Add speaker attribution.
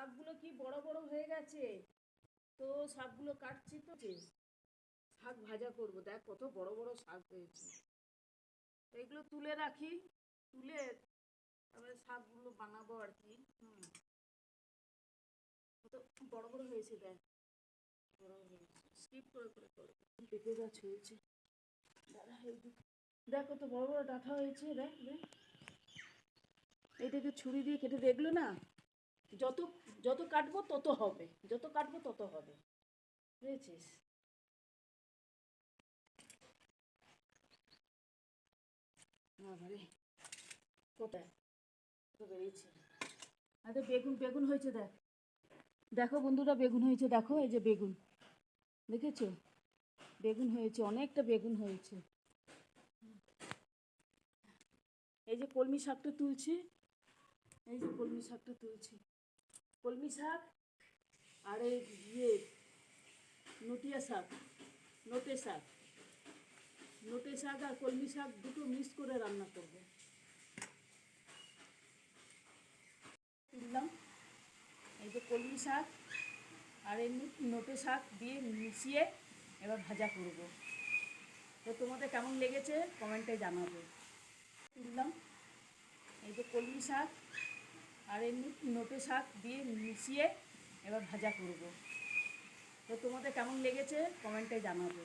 Speaker 1: শাকগুলো কি বড় বড় হয়ে গেছে, তো শাকগুলো কাটছি। তো শাক ভাজা করব। দেখ কত বড় বড় শাক হয়েছে, এগুলো তুলে রাখি, তুলে তারপরে শাকগুলো বানাবো আর কি। কত বড় বড় হয়েছে, দেখ বড় বড় হয়েছে। স্কিপ করে করে করবো। পেঁপে গাছ হয়েছে, দাঁড়া এইদিকে দেখ কত বড় বড় ডাঁটা হয়েছে। দেখ দেখ, এইটাকে ছুরি দিয়ে কেটে দেখলো না, যত যত কাটবো তত হবে, যত কাটবো তত হবে, বুঝেছিস? বাবারে কোথায় তো বেরিয়েছে। আরে বেগুন, বেগুন হয়েছে দেখ, দেখো বন্ধুরা বেগুন হয়েছে, দেখো এই যে বেগুন, দেখেছো? বেগুন হয়েছে, অনেকটা বেগুন হয়েছে। এই যে কলমি শাকটা তুলছি, এই যে কলমি শাকটা তুলছি, কলমি শাক আর এই ইয়ে নটিয়া শাক, নোটে শাক, নোটে শাক আর কলমি শাক দুটো মিক্স করে রান্না করবো। তুললাম, এই যে কলমি শাক আর এই নোটে শাক দিয়ে মিশিয়ে এবার ভাজা করব। তো তোমাদের কেমন লেগেছে কমেন্টে জানাবে। তুললাম, এই যে কলমি শাক আর এই নোটে শাক দিয়ে মিশিয়ে এবার ভাজা করব। তো তোমাদের কেমন লেগেছে কমেন্টে জানাবে।